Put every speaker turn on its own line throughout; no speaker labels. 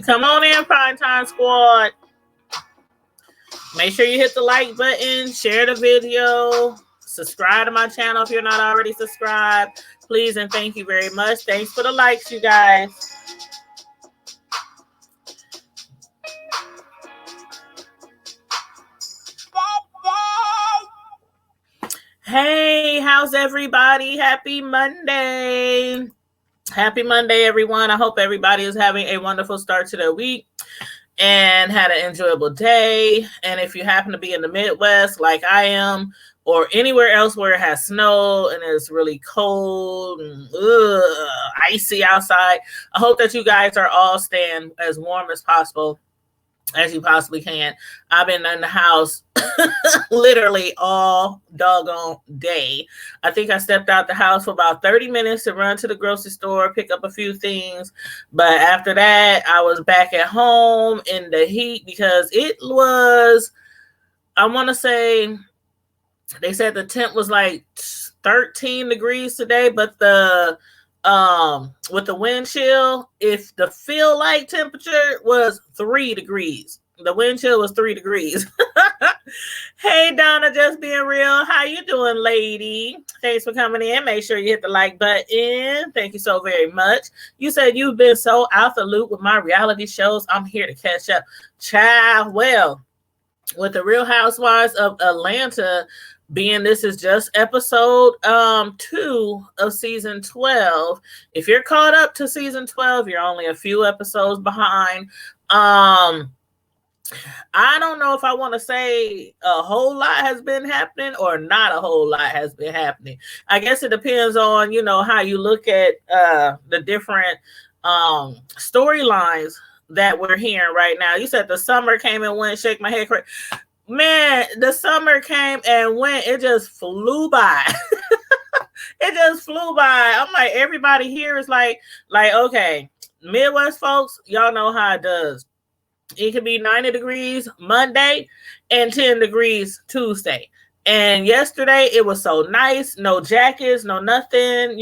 Come on in, Prime Time Squad. Make sure you hit the like button, share the video, subscribe to my channel if you're not already subscribed. Please and thank you very much. Thanks for the likes, you guys. Hey, how's everybody? Happy Monday. Happy Monday, everyone. I hope everybody is having a wonderful start to their week and had an enjoyable day. And if you happen to be in the Midwest like I am, or anywhere else where it has snow and it's really cold and icy outside, I hope that you guys are all staying as warm as possible as you possibly can. I've been in the house literally all doggone day. I think I stepped out the house for about 30 minutes to run to the grocery store, pick up a few things. But after that, I was back at home in the heat because it was, I want to say, they said the temp was like 13 degrees today, but the with the wind chill, if the feel like temperature was 3 degrees, the wind chill was 3 degrees. Hey Donna, just being real. How you doing, lady? Thanks for coming in. Make sure you hit the like button. Thank you so very much. You said you've been so out the loop with my reality shows. I'm here to catch up. Child, well, with the Real Housewives of Atlanta, being this is just episode 2 of season 12. If you're caught up to season 12, you're only a few episodes behind. I don't know if I want to say a whole lot has been happening or not a whole lot has been happening. I guess it depends on, how you look at the different storylines that we're hearing right now. You said the summer came and went. Shake my head. Man, the summer came and went. It just flew by. It just flew by. I'm like, everybody here is like, okay, Midwest folks, y'all know how it does. It could be 90 degrees Monday and 10 degrees Tuesday. And yesterday it was so nice. No jackets, no nothing,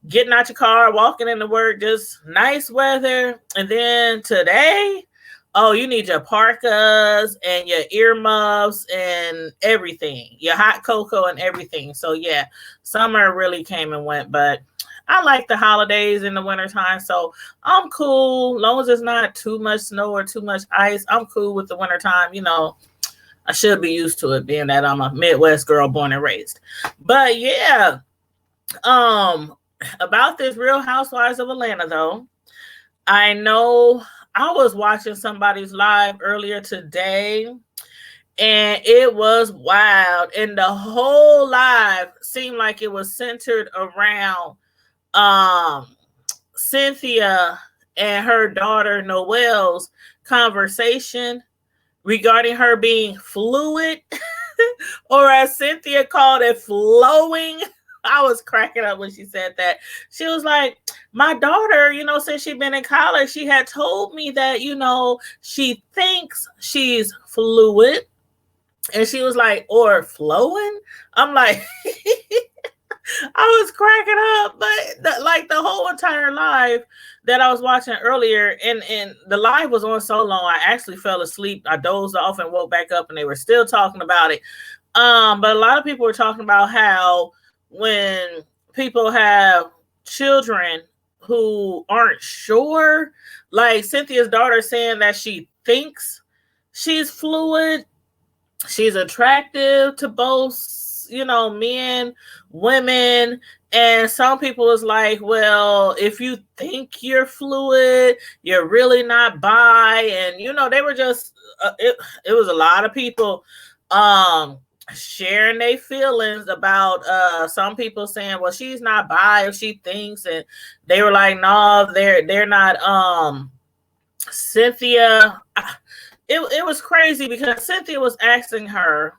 getting out your car, walking into work, just nice weather. And then today, oh, you need your parkas and your earmuffs and everything, your hot cocoa and everything. So yeah, summer really came and went, but I like the holidays in the wintertime, so I'm cool. As long as it's not too much snow or too much ice, I'm cool with the wintertime. I should be used to it, being that I'm a Midwest girl born and raised. But yeah, about this Real Housewives of Atlanta, though, I know I was watching somebody's live earlier today, and it was wild. And the whole live seemed like it was centered around Cynthia and her daughter Noelle's conversation regarding her being fluid, or as Cynthia called it, flowing. I was cracking up when she said that. She was like, my daughter, since she's been in college, she had told me that, she thinks she's fluid. And she was like, or flowing? I'm like, I was cracking up, but the whole entire live that I was watching earlier, and the live was on so long, I actually fell asleep. I dozed off and woke back up, and they were still talking about it. But a lot of people were talking about how when people have children who aren't sure, like Cynthia's daughter saying that she thinks she's fluid, she's attractive to both, men, women, and some people is like, well, if you think you're fluid, you're really not bi. And they were just it was a lot of people sharing their feelings about some people saying, well, she's not bi if she thinks, and they were like, no, they're not. Cynthia, it was crazy because Cynthia was asking her,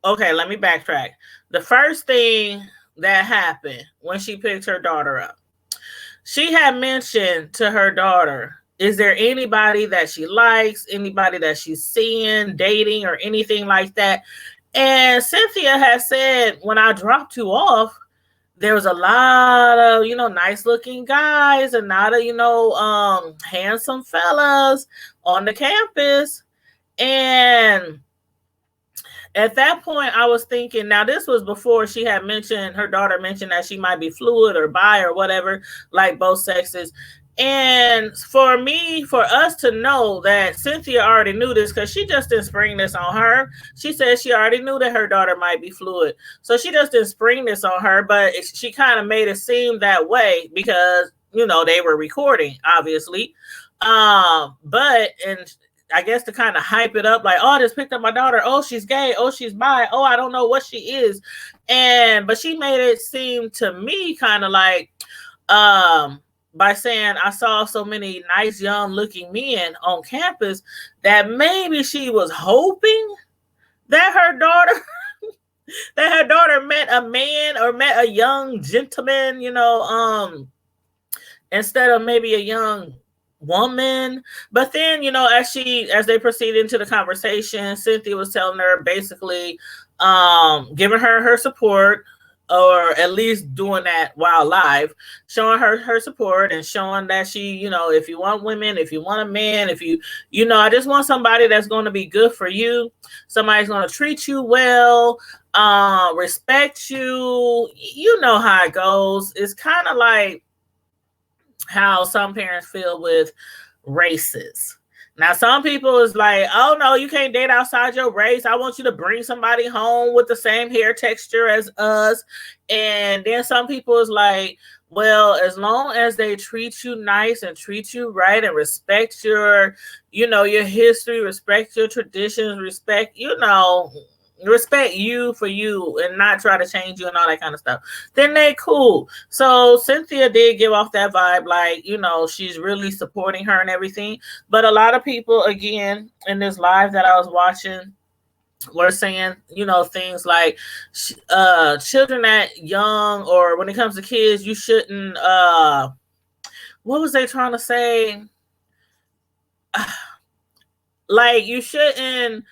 okay, let me backtrack. The first thing that happened when she picked her daughter up, she had mentioned to her daughter, is there anybody that she likes, anybody that she's seeing, dating, or anything like that? And Cynthia has said, when I dropped you off, there was a lot of, nice looking guys and not a, handsome fellas on the campus. And at that point, I was thinking, now this was before she had mentioned, her daughter mentioned that she might be fluid or bi or whatever, like both sexes. And for us to know that Cynthia already knew this, because she just didn't spring this on her. She said she already knew that her daughter might be fluid. So she just didn't spring this on her, but she kind of made it seem that way because, they were recording, obviously. But I guess to kind of hype it up, like, oh, I just picked up my daughter. Oh, she's gay. Oh, she's bi. Oh, I don't know what she is. But she made it seem to me kind of like, by saying I saw so many nice young looking men on campus that maybe she was hoping that her daughter met a man or met a young gentleman, instead of maybe a young woman. But then, as they proceeded into the conversation, Cynthia was telling her basically, giving her support, or at least doing that while live, showing her support and showing that she, if you want women, if you want a man, if you, I just want somebody that's going to be good for you. Somebody's going to treat you well, respect you. You know how it goes. It's kind of like how some parents feel with races. Now, some people is like, oh, no, you can't date outside your race. I want you to bring somebody home with the same hair texture as us. And then some people is like, well, as long as they treat you nice and treat you right and respect your, your history, respect your traditions, respect you for you and not try to change you and all that kind of stuff, then they cool. So Cynthia did give off that vibe, like, she's really supporting her and everything. But a lot of people, again, in this live that I was watching, were saying, things like, children that young, or when it comes to kids, you shouldn't, what was they trying to say? Like, you shouldn't,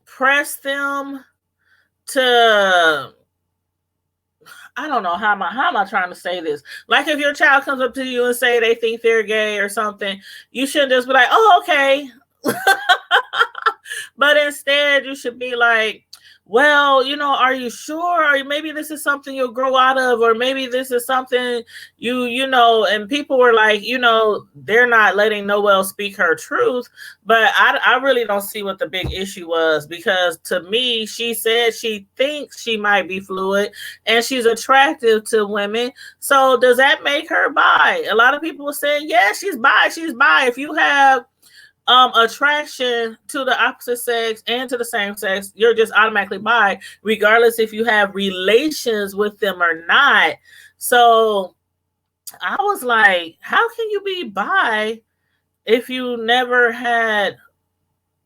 press them to, I don't know how am I trying to say this. Like, if your child comes up to you and say they think they're gay or something, you shouldn't just be like, oh, okay. But instead you should be like, well, are you sure? Or maybe this is something you'll grow out of, or maybe this is something and people were like, they're not letting Noelle speak her truth. But I really don't see what the big issue was, because to me, she said she thinks she might be fluid and she's attractive to women. So does that make her bi? A lot of people were saying, yeah, she's bi. She's bi. If you have attraction to the opposite sex and to the same sex, you're just automatically bi, regardless if you have relations with them or not. So I was like, how can you be bi if you never had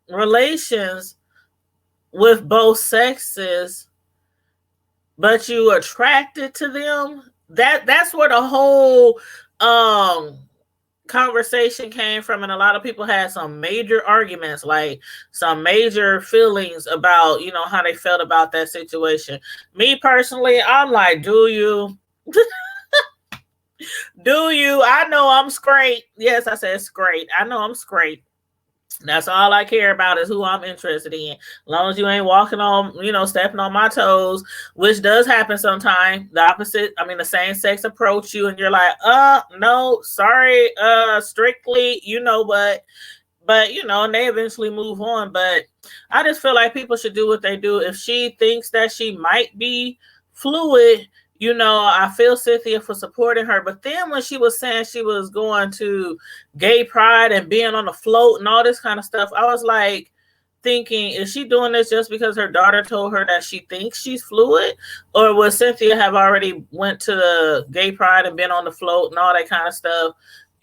relations with both sexes, but you attracted to them? That's where the whole conversation came from, and a lot of people had some major arguments, like some major feelings about, how they felt about that situation. Me personally, I'm like, do you? Do you? I know I'm straight. Yes, I said straight. I know I'm straight. That's all I care about, is who I'm interested in. As long as you ain't walking on, stepping on my toes, which does happen sometimes. The same sex approach you and you're like, no, sorry, strictly, but and they eventually move on. But I just feel like people should do what they do. If she thinks that she might be fluid, I feel Cynthia for supporting her. But then when she was saying she was going to gay pride and being on the float and all this kind of stuff, I was like thinking, is she doing this just because her daughter told her that she thinks she's fluid? Or would Cynthia have already went to the gay pride and been on the float and all that kind of stuff,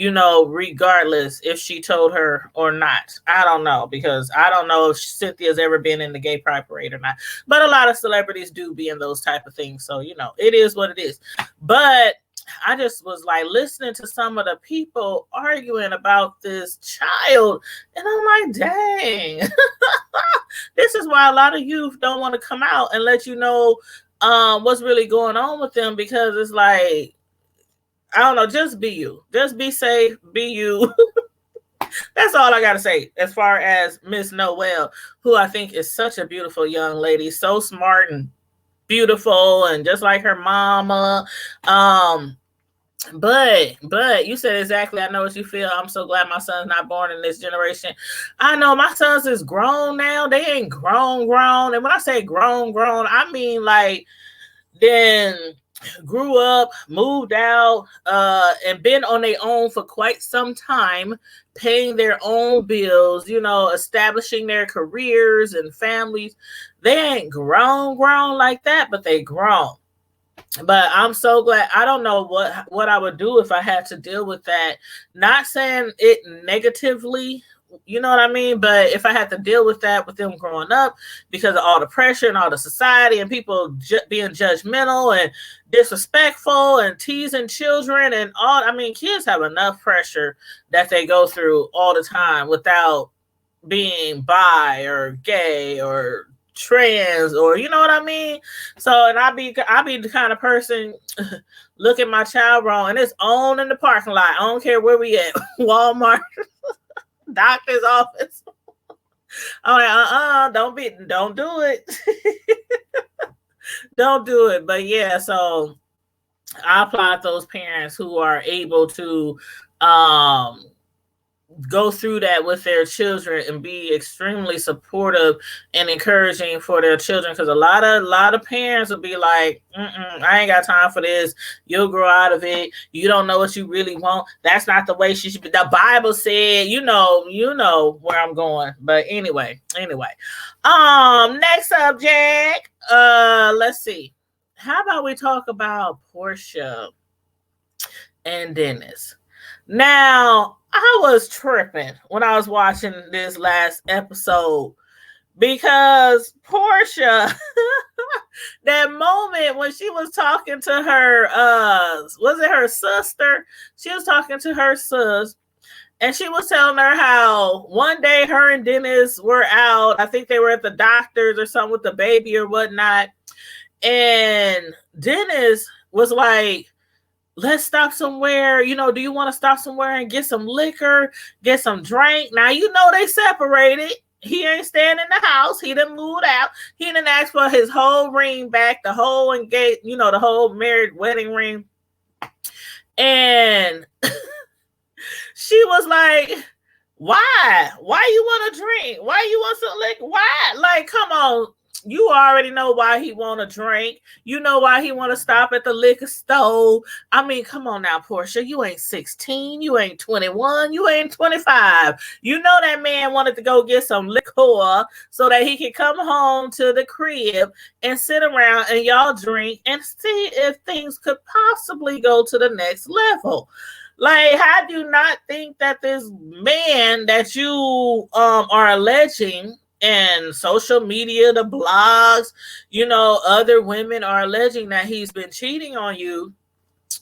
regardless if she told her or not? I don't know, because I don't know if Cynthia's ever been in the gay pride parade or not. But a lot of celebrities do be in those type of things. So, it is what it is. But I just was like listening to some of the people arguing about this child. And I'm like, dang, this is why a lot of youth don't want to come out and let you know what's really going on with them, because it's like, I don't know, just be you. Just be safe, be you. That's all I gotta say as far as Miss Noel, who I think is such a beautiful young lady, so smart and beautiful, and just like her mama. But you said exactly, I know what you feel. I'm so glad my son's not born in this generation. I know my sons is grown now. They ain't grown. And when I say grown, I mean like then grew up, moved out, and been on their own for quite some time, paying their own bills, establishing their careers and families. They ain't grown like that, but they grown. But I'm so glad. I don't know what I would do if I had to deal with that. Not saying it negatively, you know what I mean? But if I had to deal with that with them growing up, because of all the pressure and all the society and people being judgmental and disrespectful and teasing children and all, I mean, kids have enough pressure that they go through all the time without being bi or gay or trans, or you know what I mean? So, and I be the kind of person look at my child wrong and it's on in the parking lot. I don't care where we at, Walmart, doctor's office. I'm like, don't do it. Don't do it. But yeah, so I applaud those parents who are able to go through that with their children and be extremely supportive and encouraging for their children, because a lot of parents will be like, I ain't got time for this, you'll grow out of it, you don't know what you really want, that's not the way she should be, the Bible said, you know where I'm going. But anyway, next subject, let's see, how about we talk about Portia and Dennis. Now, I was tripping when I was watching this last episode, because Portia, that moment when she was talking to her, was it her sister? She was talking to her sis, and she was telling her how one day her and Dennis were out. I think they were at the doctor's or something with the baby or whatnot. And Dennis was like, let's stop somewhere. Do you want to stop somewhere and get some liquor, get some drink? Now, they separated. He ain't staying in the house. He done moved out. He didn't ask for his whole ring back, the whole engagement, the whole married wedding ring. And she was like, why? Why you want to drink? Why you want some liquor? Why? Like, come on. You already know why he want to drink. You know why he want to stop at the liquor store. I mean, come on now, Portia. You ain't 16. You ain't 21. You ain't 25. You know that man wanted to go get some liquor so that he could come home to the crib and sit around and y'all drink and see if things could possibly go to the next level. Like, how do you not think that this man that you are alleging, and social media, the blogs, other women are alleging that he's been cheating on you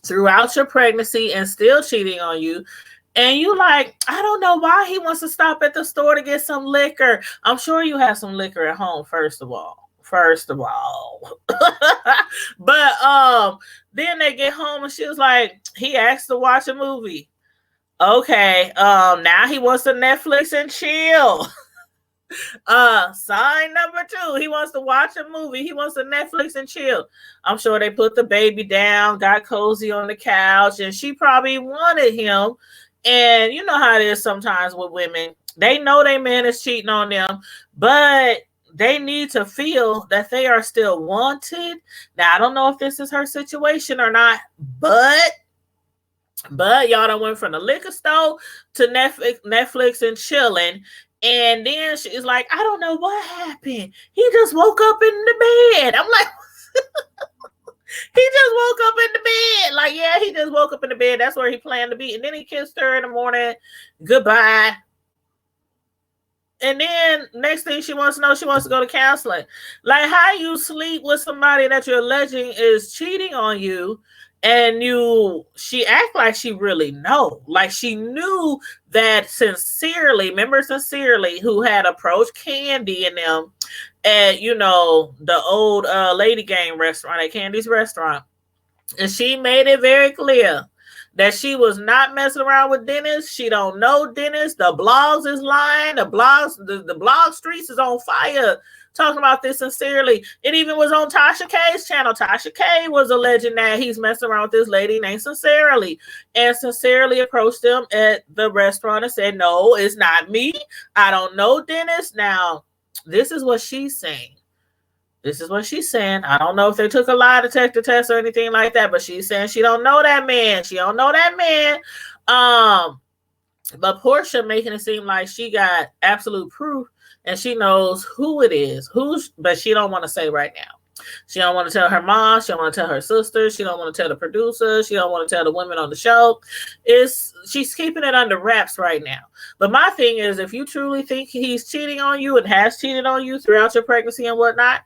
throughout your pregnancy and still cheating on you. And you like, I don't know why he wants to stop at the store to get some liquor. I'm sure you have some liquor at home, first of all. But then they get home and she was like, he asked to watch a movie. Okay, now he wants to Netflix and chill. Sign number 2, he wants to watch a movie. He wants to Netflix and chill. I'm sure they put the baby down, got cozy on the couch, and she probably wanted him. And you know how it is sometimes with women. They know their man is cheating on them, but they need to feel that they are still wanted. Now, I don't know if this is her situation or not, but y'all done went from the liquor store to Netflix and chilling. And then she's like, I don't know what happened. He just woke up in the bed. I'm like, he just woke up in the bed. Like, yeah, he just woke up in the bed. That's where he planned to be. And then he kissed her in the morning. Goodbye. And then next thing she wants to know, she wants to go to counseling. Like, how you sleep with somebody that you're alleging is cheating on you, and she act like she really know. Like, she knew that Sincerely, who had approached Candy and them at, you know, the old Lady Gang restaurant, at Candy's restaurant. And she made it very clear that she was not messing around with Dennis. She don't know Dennis. The blogs is lying. The blog streets is on fire talking about this sincerely. It even was on Tasha K's channel. Tasha K was alleging that he's messing around with this lady named Sincerely, and Sincerely approached him at the restaurant and said, no, it's not me. I don't know Dennis. Now, this is what she's saying. This is what she's saying. I don't know if they took a lie detector test or anything like that, but she's saying she don't know that man. She don't know that man. But Portia making it seem like she got absolute proof and she knows who it is. But she don't want to say right now. She don't want to tell her mom. She don't want to tell her sister. She don't want to tell the producer. She don't want to tell the women on the show. She's keeping it under wraps right now. But my thing is, if you truly think he's cheating on you and has cheated on you throughout your pregnancy and whatnot,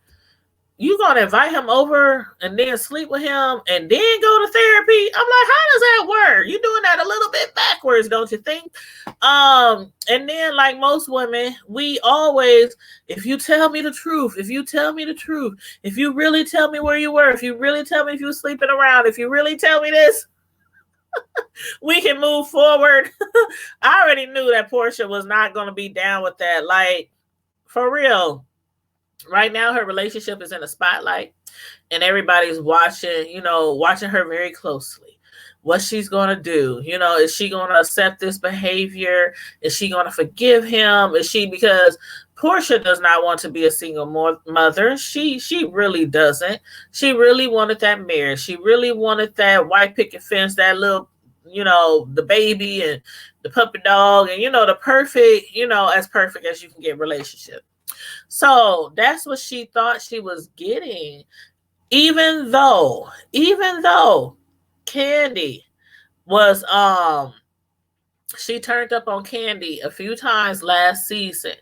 you gonna invite him over and then sleep with him and then go to therapy? I'm like, how does that work? You're doing that a little bit backwards, don't you think? And then, like most women, we always, if you tell me the truth, if you really tell me where you were, if you really tell me if you were sleeping around, if you really tell me this, we can move forward. I already knew that Portia was not gonna be down with that. Like, for real. Right now, her relationship is in the spotlight and everybody's watching her very closely. What she's going to do, is she going to accept this behavior? Is she going to forgive him? Because Portia does not want to be a single mother. She really doesn't. She really wanted that marriage. She really wanted that white picket fence, that little, the baby and the puppy dog and, the perfect, as perfect as you can get relationship. So that's what she thought she was getting, even though Candy was, she turned up on Candy a few times last season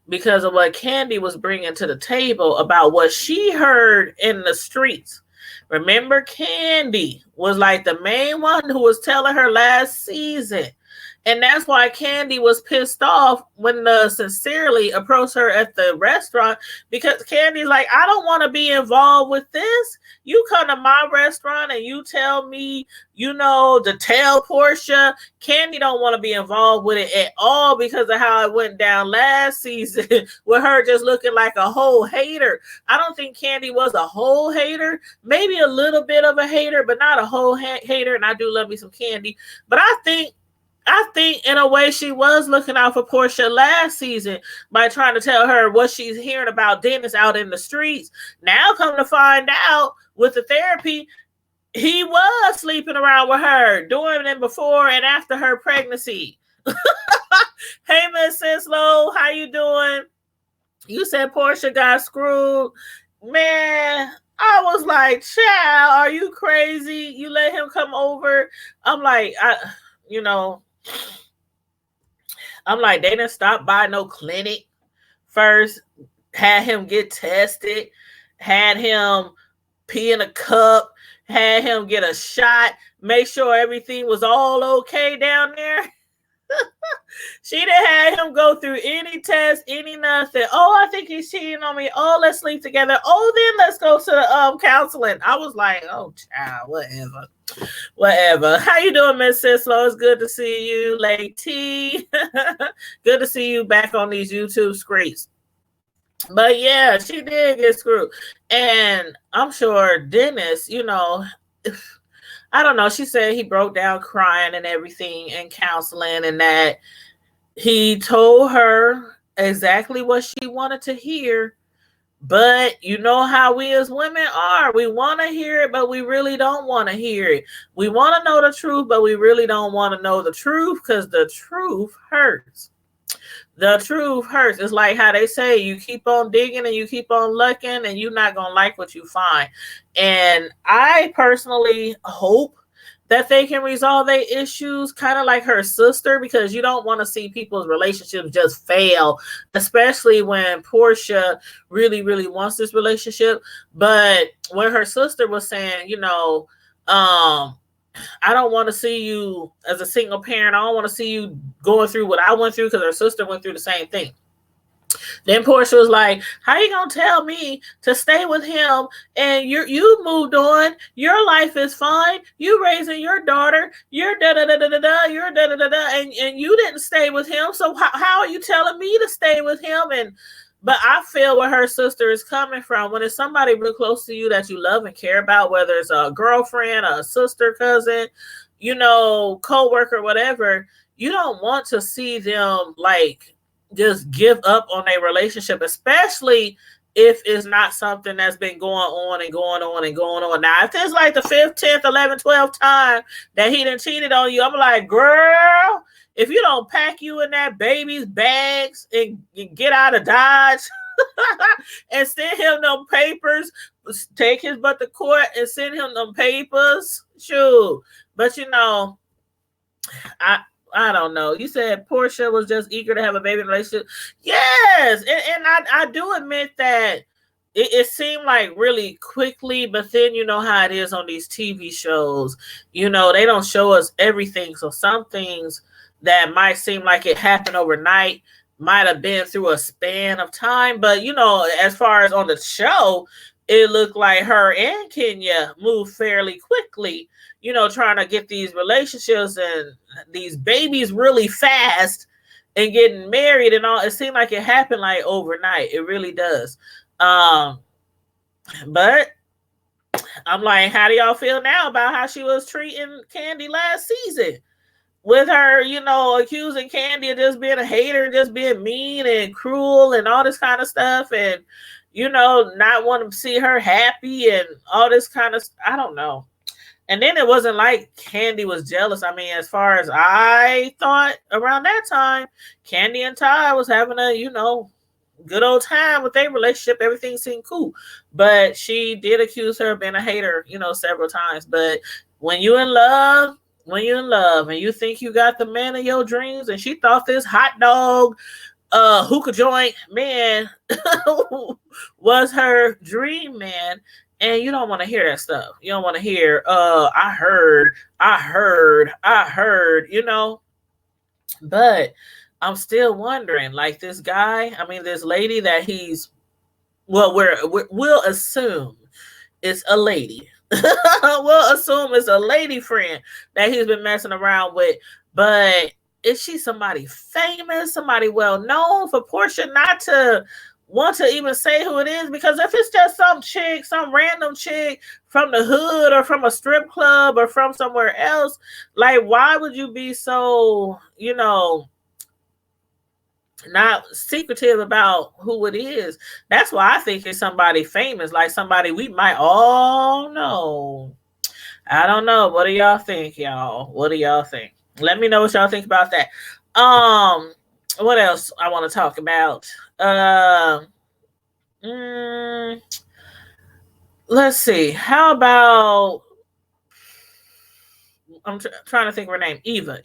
because of what Candy was bringing to the table about what she heard in the streets. Remember, Candy was like the main one who was telling her last season. And that's why Candy was pissed off when the Sincerely approached her at the restaurant, because Candy's like, I don't want to be involved with this. You come to my restaurant and you tell me, to tell Portia. Candy don't want to be involved with it at all because of how it went down last season with her just looking like a whole hater. I don't think Candy was a whole hater, maybe a little bit of a hater, but not a whole hater. And I do love me some Candy, but I think in a way she was looking out for Portia last season by trying to tell her what she's hearing about Dennis out in the streets. Now come to find out with the therapy, he was sleeping around with her during and before and after her pregnancy. Hey, Miss Senslow, how you doing? You said Portia got screwed. Man, I was like, child, are you crazy? You let him come over? I'm like, they didn't stop by no clinic first, had him get tested, had him pee in a cup, had him get a shot, make sure everything was all okay down there. She didn't have him go through any test, any nothing. Oh, I think he's cheating on me. Oh, let's sleep together. Oh, then let's go to the counseling. I was like, oh, child, whatever. How you doing, Miss Sislo? It's good to see you, Lady. Good to see you back on these YouTube screens. But yeah, she did get screwed. And I'm sure Dennis, I don't know. She said he broke down crying and everything and counseling, and that he told her exactly what she wanted to hear. But you know how we as women are. We want to hear it, but we really don't want to hear it. We want to know the truth, but we really don't want to know the truth because the truth hurts. The truth hurts. It's like how they say, you keep on digging and you keep on looking and you're not going to like what you find. And I personally hope that they can resolve their issues, kind of like her sister, because you don't want to see people's relationships just fail, especially when Portia really, really wants this relationship. But when her sister was saying, I don't want to see you as a single parent. I don't want to see you going through what I went through, because her sister went through the same thing. Then Portia was like, "How you gonna tell me to stay with him? And you moved on. Your life is fine. You raising your daughter. You're da da da da da da. You're da da da da. And you didn't stay with him. So how are you telling me to stay with him?" But I feel where her sister is coming from. When it's somebody real close to you that you love and care about, whether it's a girlfriend, a sister, cousin, co-worker, whatever, you don't want to see them like just give up on a relationship, especially if it's not something that's been going on and going on and going on. Now, if it's like the 5th, 10th, 11th, 12th time that he done cheated on you, I'm like, girl, if you don't pack you in that baby's bags and get out of Dodge and send him them papers, take his butt to court and send him them papers, shoot. But I don't know. You said Portia was just eager to have a baby relationship. Yes. And I do admit that it seemed like really quickly, but then you know how it is on these TV shows. They don't show us everything. So some things that might seem like it happened overnight might have been through a span of time. But, as far as on the show, it looked like her and Kenya moved fairly quickly, trying to get these relationships and these babies really fast and getting married and all. It seemed like it happened like overnight. It really does. But I'm like, how do y'all feel now about how she was treating Candy last season? With her, accusing Candy of just being a hater, just being mean and cruel and all this kind of stuff. And, not wanting to see her happy and all this kind of, I don't know. And then it wasn't like Candy was jealous. I mean, as far as I thought around that time, Candy and Ty was having a, good old time with their relationship. Everything seemed cool. But she did accuse her of being a hater, several times. But when you're in love and you think you got the man of your dreams, and she thought this hot dog hookah joint man was her dream man, and you don't want to hear that stuff. You don't want to hear I heard, but I'm still wondering, like, this guy, this lady that we'll assume it's a lady. We'll assume it's a lady friend that he's been messing around with, but is she somebody famous, somebody well known for Portia not to want to even say who it is? Because if it's just some random chick from the hood or from a strip club or from somewhere else, like, why would you be so, not secretive about who it is? That's why I think it's somebody famous, like somebody we might all know. I don't know. What do y'all think, y'all? What do y'all think? Let me know what y'all think about that. What else I want to talk about? Let's see. How about, I'm trying to think of her name. Eva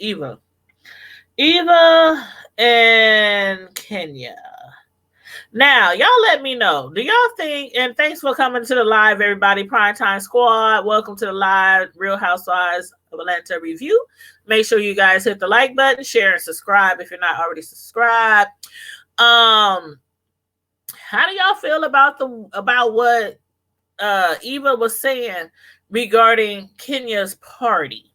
and Kenya. Now, y'all let me know. Do y'all think, and thanks for coming to the live, everybody, Primetime Squad. Welcome to the live Real Housewives of Atlanta review. Make sure you guys hit the like button, share, and subscribe if you're not already subscribed. How do y'all feel about what Eva was saying regarding Kenya's party?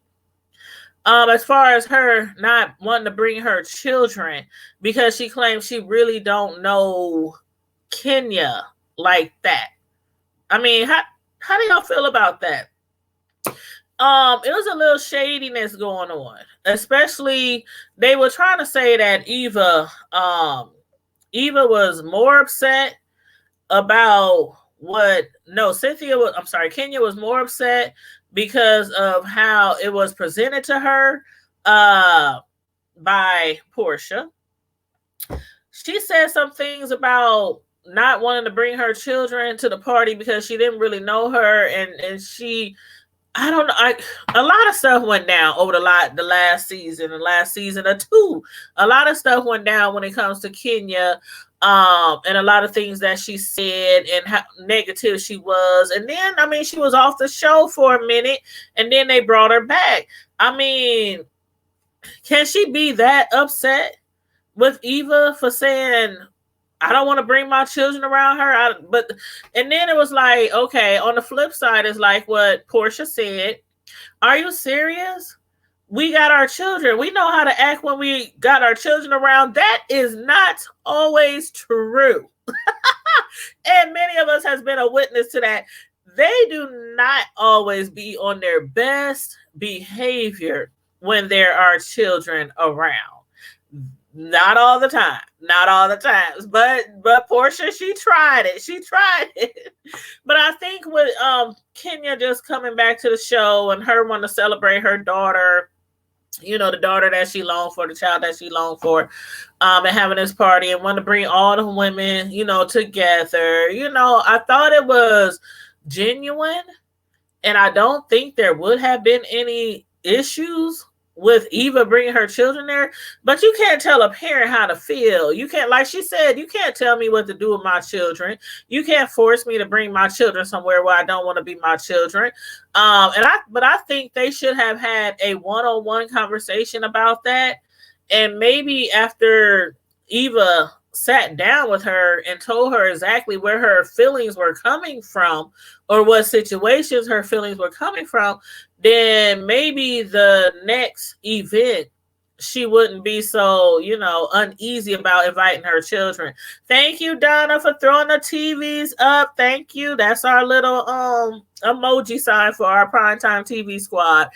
As far as her not wanting to bring her children because she claims she really don't know Kenya like that. How do y'all feel about that? It was a little shadiness going on. Especially, they were trying to say that Eva was more upset about Kenya was more upset because of how it was presented to her by Portia. She said some things about not wanting to bring her children to the party because she didn't really know her, and she, I don't know, a lot of stuff went down over the last season or two. A lot of stuff went down when it comes to Kenya. And a lot of things that she said and how negative she was. And then, she was off the show for a minute and then they brought her back. Can she be that upset with Eva for saying I don't want to bring my children around her. And then it was like, okay, on the flip side is like what Portia said. Are you serious? We got our children. We know how to act when we got our children around. That is not always true. And many of us has been a witness to that. They do not always be on their best behavior when there are children around. Not all the time. Not all the times. But Portia, she tried it. She tried it. But I think with Kenya just coming back to the show and her wanting to celebrate her daughter, you know, the daughter that she longed for, the child that she longed for, and having this party and want to bring all the women, you know, together. You know, I thought it was genuine, and I don't think there would have been any issues with Eva bringing her children there. But you can't tell a parent how to feel. You can't, like she said, you can't tell me what to do with my children. You can't force me to bring my children somewhere where I don't want to be my children. But I think they should have had a one-on-one conversation about that. And maybe after Eva sat down with her and told her exactly where her feelings were coming from or what situations her feelings were coming from, then maybe the next event she wouldn't be so, you know, uneasy about inviting her children. Thank you, Donna, for throwing the TVs up. Thank you. That's our little emoji sign for our primetime TV squad.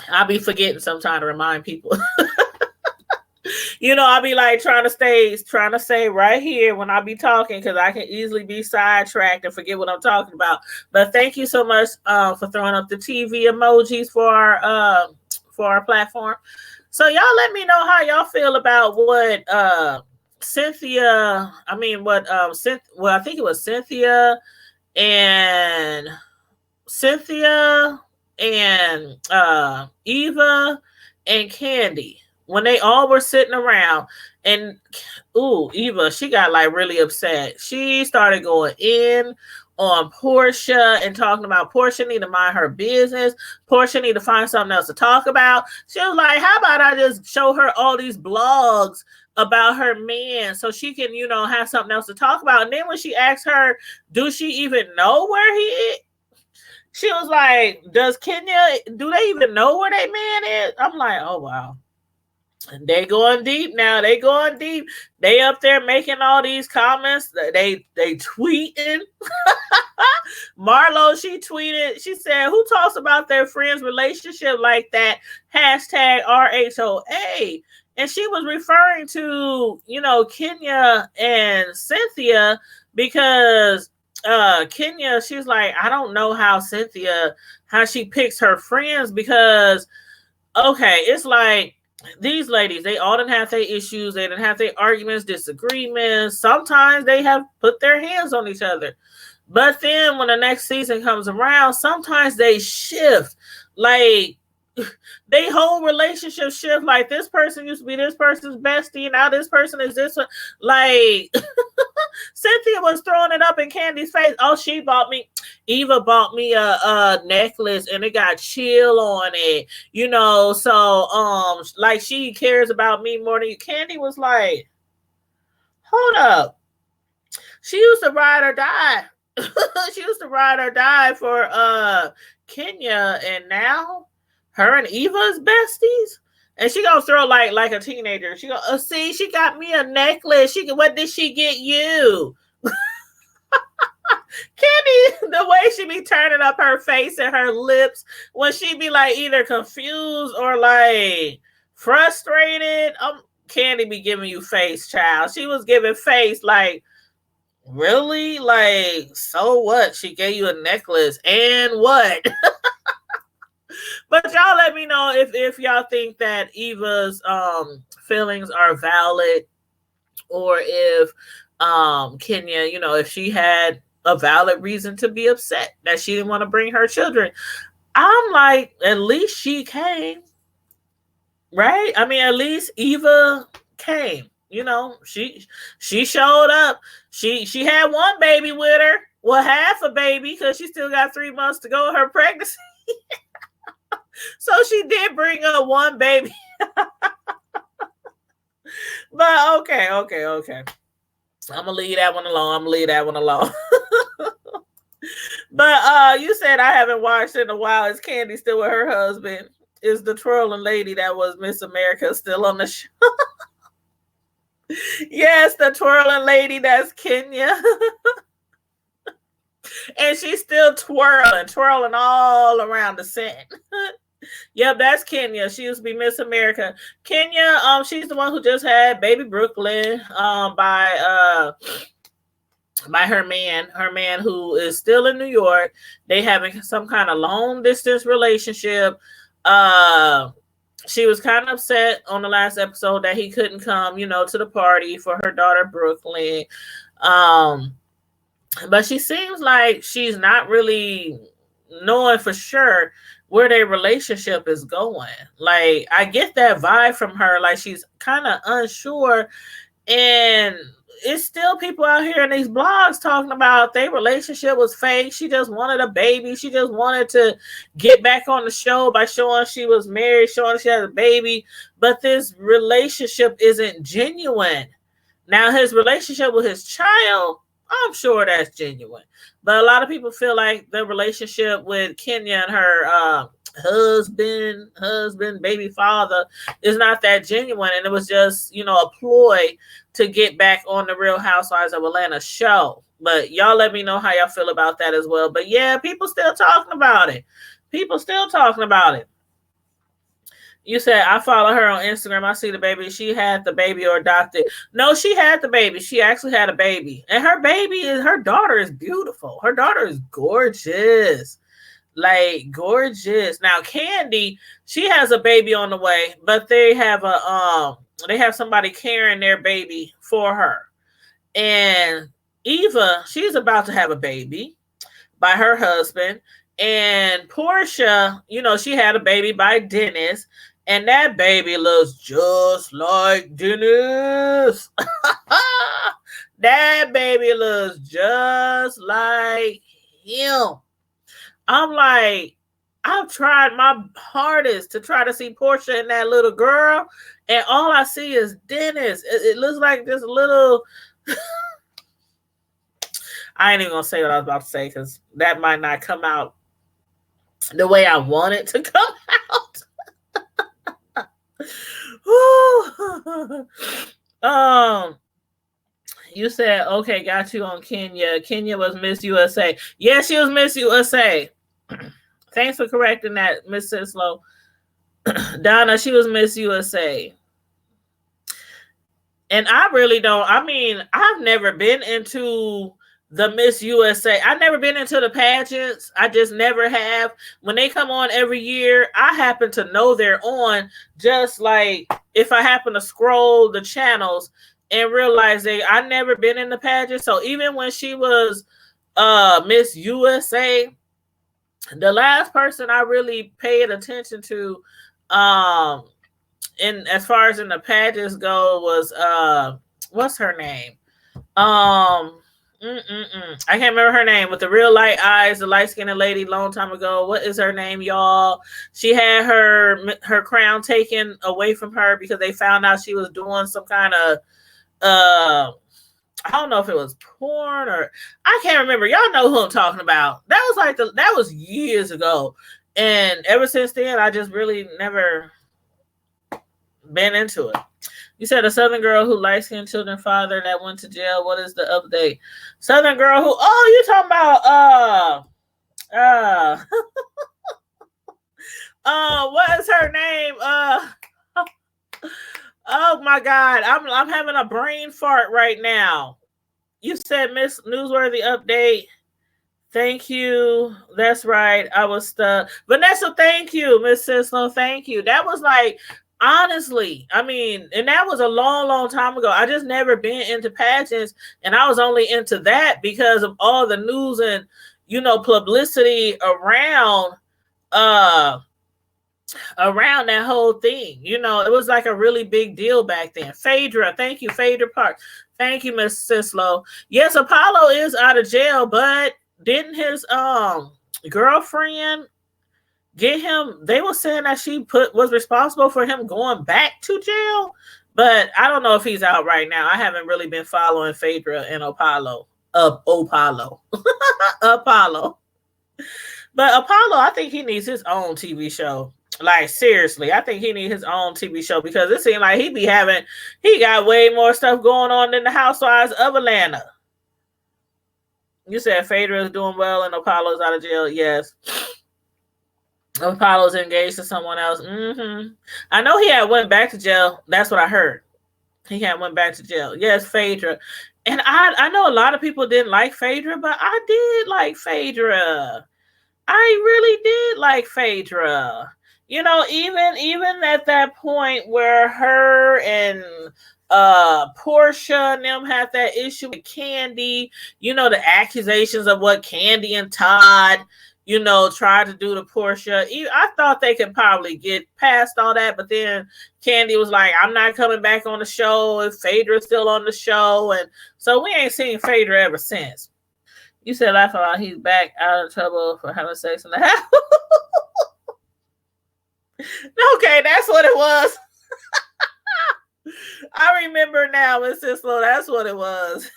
I'll be forgetting sometime to remind people. You know, I'll be like trying to say right here when I be talking, because I can easily be sidetracked and forget what I'm talking about. But thank you so much for throwing up the TV emojis for our platform. So y'all let me know how y'all feel about what Cynthia. I think it was Cynthia and Eva and Candy, when they all were sitting around. And Eva, she got like really upset. She started going in on Portia and talking about Portia need to mind her business. Portia need to find something else to talk about. She was like, how about I just show her all these blogs about her man so she can, you know, have something else to talk about. And then when she asked her, do she even know where he is? She was like, do they even know where their man is? I'm like, oh, wow. They going deep now. They going deep. They up there making all these comments. They tweeting. Marlo, she tweeted. She said, "Who talks about their friends' relationship like that?" Hashtag RHOA. And she was referring to, you know, Kenya and Cynthia, because Kenya, she's like, I don't know how she picks her friends, because okay, it's like these ladies, they all didn't have their issues, they didn't have their arguments, disagreements. Sometimes they have put their hands on each other. But then when the next season comes around, sometimes they shift. Like, they whole relationship shift. Like, this person used to be this person's bestie, now this person is this one. Like, Cynthia was throwing it up in Candy's face. Oh, Eva bought me a necklace and it got chill on it, you know. So like, she cares about me more than you. Candy was like, hold up, she used to ride or die. She used to ride or die for Kenya, and now her and Eva is besties. And she gonna throw like a teenager. She gonna see, she got me a necklace. What did she get you? Kenny, the way she be turning up her face and her lips when she be like either confused or like frustrated. Candy be giving you face, child. She was giving face like, really? Like, so what? She gave you a necklace and what? But y'all let me know if y'all think that Eva's feelings are valid, or if Kenya, you know, if she had a valid reason to be upset that she didn't want to bring her children. I'm like, at least she came, right? I mean, at least Eva came. You know, she showed up. She had one baby with her. Well, half a baby, because she still got 3 months to go in her pregnancy. So she did bring up one baby. But okay. I'm gonna leave that one alone. But you said I haven't watched in a while. Is Candy still with her husband? Is the twirling lady that was Miss America still on the show? Yes, the twirling lady, that's Kenya. And she's still twirling all around the set. Yep, that's Kenya. She used to be Miss America. Kenya, she's the one who just had baby Brooklyn, by her man who is still in New York. They having some kind of long distance relationship. She was kind of upset on the last episode that he couldn't come, to the party for her daughter Brooklyn. But she seems like she's not really knowing for sure where their relationship is going. Like, I get that vibe from her, like she's kind of unsure, and it's still people out here in these blogs talking about their relationship was fake. She just wanted a baby. She just wanted to get back on the show by showing she was married, showing she had a baby. But this relationship isn't genuine. Now, his relationship with his child, I'm sure that's genuine. But a lot of people feel like the relationship with Kenya and her husband, baby father is not that genuine. And it was just, a ploy to get back on the Real Housewives of Atlanta show. But y'all let me know how y'all feel about that as well. But yeah, people still talking about it. You said, I follow her on Instagram. I see the baby. She had the baby or adopted. No, she had the baby. She actually had a baby. And her daughter is beautiful. Her daughter is gorgeous. Like, gorgeous. Now, Candy, she has a baby on the way, but they have somebody carrying their baby for her. And Eva, she's about to have a baby by her husband. And Portia, she had a baby by Dennis. And that baby looks just like Dennis. That baby looks just like him. I'm like, I've tried my hardest to try to see Portia and that little girl, and all I see is Dennis. It looks like this little... I ain't even going to say what I was about to say because that might not come out the way I want it to come out. You said, okay, got you on Kenya. Kenya was Miss USA. Yeah, she was Miss USA. Thanks for correcting that, Miss Sislow. Donna, she was Miss USA. And I really don't, I've never been into the Miss USA. I've never been into the pageants. I just never have. When they come on every year, I happen to know they're on, just like if I happen to scroll the channels and realize I've never been in the pageant. So even when she was Miss USA, the last person I really paid attention to, as far as in the pageants go, was what's her name? I can't remember her name, with the real light eyes, the light-skinned lady long time ago. What is her name, y'all? She had her crown taken away from her because they found out she was doing some kind of I don't know if it was porn or I can't remember. Y'all know who I'm talking about. That was years ago. And ever since then, I just really never been into it. You said a Southern girl who light-skinned children father that went to jail. What is the update? Southern girl who, you talking about what is her name? Oh my God, I'm having a brain fart right now. You said Miss Newsworthy update. Thank you. That's right. I was stuck. Vanessa, thank you. Miss Sislow, thank you. That was like, honestly, and that was a long, long time ago. I just never been into pageants, and I was only into that because of all the news and, publicity around that whole thing. It was like a really big deal back then. Phaedra, thank you. Phaedra Park. Thank you, Miss Sislow. Yes, Apollo is out of jail, but didn't his girlfriend get him? They were saying that she was responsible for him going back to jail. But I don't know if he's out right now. I haven't really been following Phaedra and Apollo. Apollo. Apollo. But Apollo, I think he needs his own TV show. Like seriously, I think he needs his own TV show because it seems like he got way more stuff going on than the Housewives of Atlanta. You said Phaedra is doing well and Apollo's out of jail. Yes. Apollo's engaged to someone else. I know he had went back to jail. That's what I heard. He had went back to jail. Yes, Phaedra. And I know a lot of people didn't like Phaedra, but I did like Phaedra. I really did like Phaedra. You know, even at that point where her and Portia and them had that issue with Candy, you know, the accusations of what Candy and Todd, you know, tried to do to Portia. I thought they could probably get past all that, but then Candy was like, I'm not coming back on the show if Phaedra's still on the show. And so we ain't seen Phaedra ever since. You said laugh out, he's back out of trouble for having sex in the house. Okay, that's what it was. I remember now, Miss Sislo, that's what it was.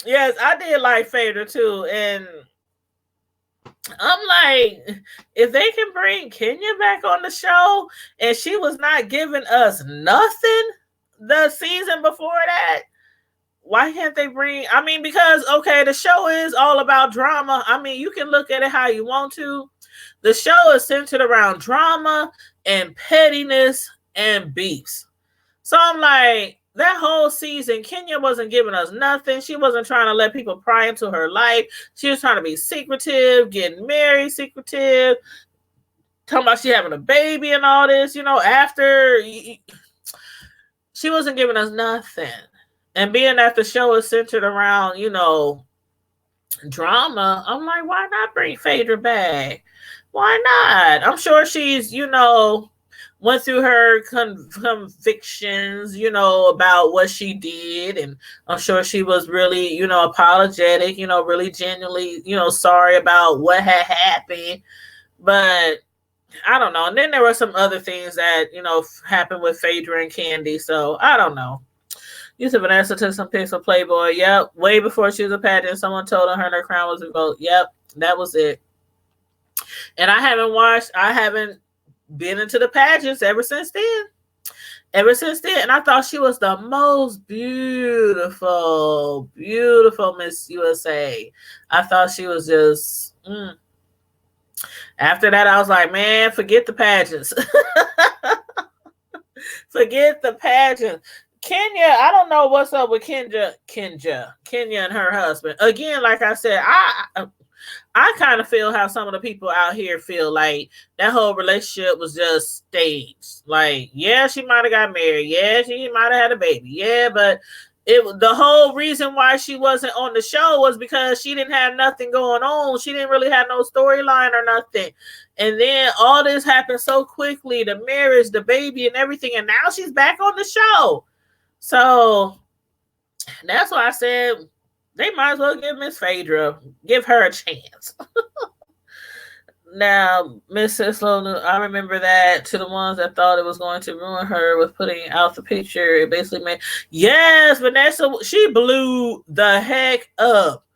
Yes, I did like Phaedra too. And I'm like, if they can bring Kenya back on the show and she was not giving us nothing the season before that, why can't they bring, I mean, because, okay, the show is all about drama. I mean, you can look at it how you want to. The show is centered around drama and pettiness and beefs. So I'm like, that whole season, Kenya wasn't giving us nothing. She wasn't trying to let people pry into her life. She was trying to be secretive, getting married secretive, talking about she having a baby and all this, you know, after. She wasn't giving us nothing. And being that the show is centered around, you know, drama, I'm like, why not bring Phaedra back? Why not? I'm sure she's, you know, went through her convictions, you know, about what she did. And I'm sure she was really, you know, apologetic, you know, really genuinely, you know, sorry about what had happened. But I don't know. And then there were some other things that, you know, happened with Phaedra and Candy. So I don't know. You said Vanessa took some pics of Playboy. Yep. Way before she was a pageant, someone told her crown was revoked. Yep. That was it. And I haven't been into the pageants ever since then. And I thought she was the most beautiful Miss USA. I thought she was just, After that, I was like, man, forget the pageants. Forget the pageants. Kenya, I don't know what's up with Kenya and her husband. Again, like I said, I kind of feel how some of the people out here feel like that whole relationship was just staged. Like, yeah, she might have got married. Yeah, she might have had a baby. Yeah, but the whole reason why she wasn't on the show was because she didn't have nothing going on. She didn't really have no storyline or nothing. And then all this happened so quickly, the marriage, the baby and everything. And now she's back on the show. So that's why I said they might as well give Miss Phaedra, give her a chance. Now, Miss Sislo, I remember that to the ones that thought it was going to ruin her with putting out the picture. It basically made, yes, Vanessa, she blew the heck up.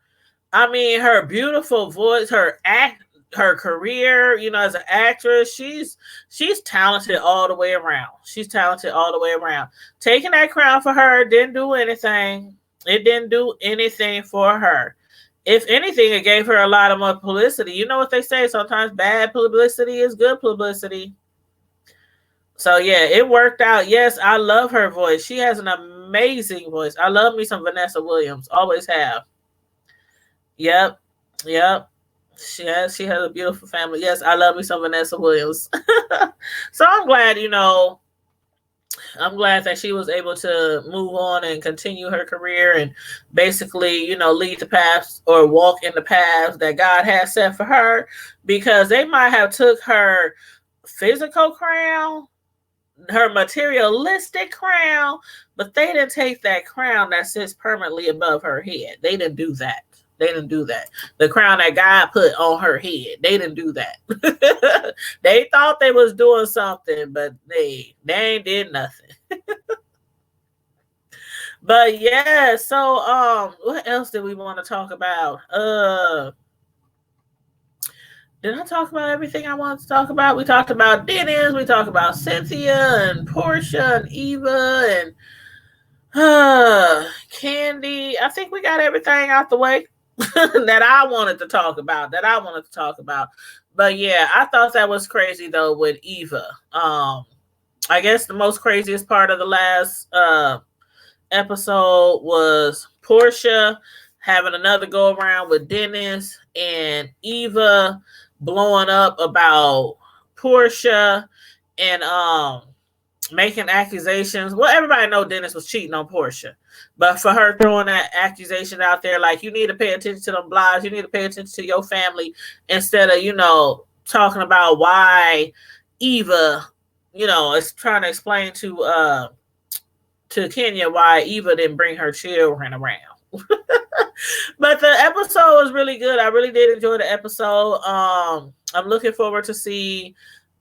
I mean, her beautiful voice, her career, you know, as an actress, she's talented all the way around. She's talented all the way around. Taking that crown for her didn't do anything. It didn't do anything for her. If anything, it gave her a lot of more publicity. You know what they say? Sometimes bad publicity is good publicity. So, yeah, it worked out. Yes, I love her voice. She has an amazing voice. I love me some Vanessa Williams. Always have. Yep. She has a beautiful family. Yes, I love me some Vanessa Williams. So I'm glad, you know, that she was able to move on and continue her career and basically, you know, lead the path or walk in the path that God has set for her, because they might have took her physical crown, her materialistic crown, but they didn't take that crown that sits permanently above her head. They didn't do that. They didn't do that. The crown that God put on her head, they didn't do that. They thought they was doing something, but they ain't did nothing. But yeah, so what else did we want to talk about? Did I talk about everything I wanted to talk about? We talked about Dennis, we talked about Cynthia and Portia and Eva and Candy. I think we got everything out the way that I wanted to talk about. But yeah, I thought that was crazy though with Eva. I guess the most craziest part of the last episode was Portia having another go around with Dennis and Eva blowing up about Portia and making accusations. Well, everybody know Dennis was cheating on Portia, but for her throwing that accusation out there, like, you need to pay attention to them blogs, you need to pay attention to your family, instead of talking about why Eva is trying to explain to Kenya why Eva didn't bring her children around. But the episode was really good. I really did enjoy the episode. I'm looking forward to see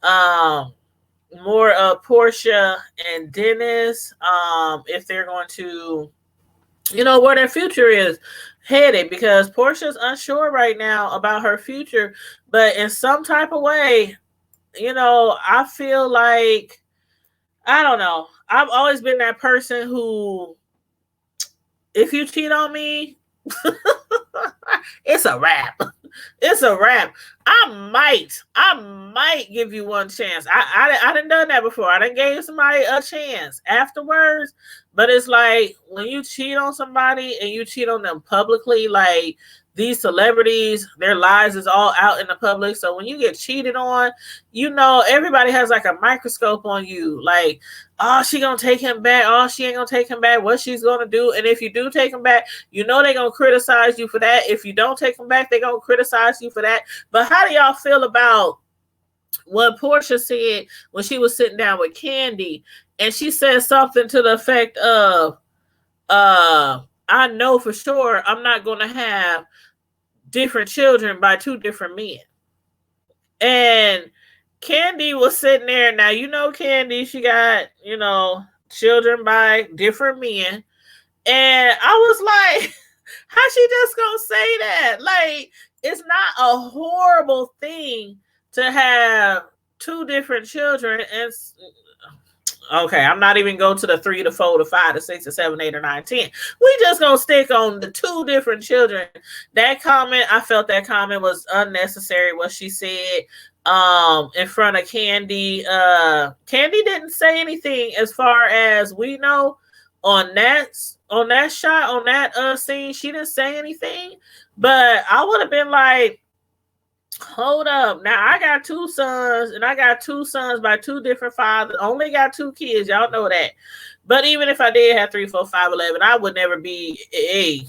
more of Portia and Dennis, if they're going to, where their future is headed, because Portia's unsure right now about her future, but in some type of way, I feel like, I don't know. I've always been that person who, if you cheat on me, it's a wrap. It's a wrap. I might give you one chance. I done done that before. I done gave somebody a chance afterwards. But it's like, when you cheat on somebody and you cheat on them publicly, like these celebrities, their lives is all out in the public. So when you get cheated on, everybody has like a microscope on you. Like, oh, she gonna take him back. Oh, she ain't gonna take him back. What she's gonna do. And if you do take him back, they're gonna criticize you for that. If you don't take him back, they're gonna criticize you for that. But how do y'all feel about what Portia said when she was sitting down with Candy, and she said something to the effect of, I know for sure I'm not gonna have different children by two different men. And Candy was sitting there. Now, Candy, she got, children by different men. And I was like, how she just gonna say that? Like, it's not a horrible thing to have two different children. And okay, I'm not even going to the 3 to 4 to 5 to 6 to 7, 8 or 9, 10. We just gonna stick on the two different children. That comment, I felt that comment was unnecessary. What she said in front of Candy. Candy didn't say anything as far as we know on that shot, on that scene. She didn't say anything. But I would have been like, hold up. Now I got 2 sons, and I got 2 sons by 2 different fathers. Only got 2 kids. Y'all know that. But even if I did have 3, 4, 5, 11, I would never be, hey,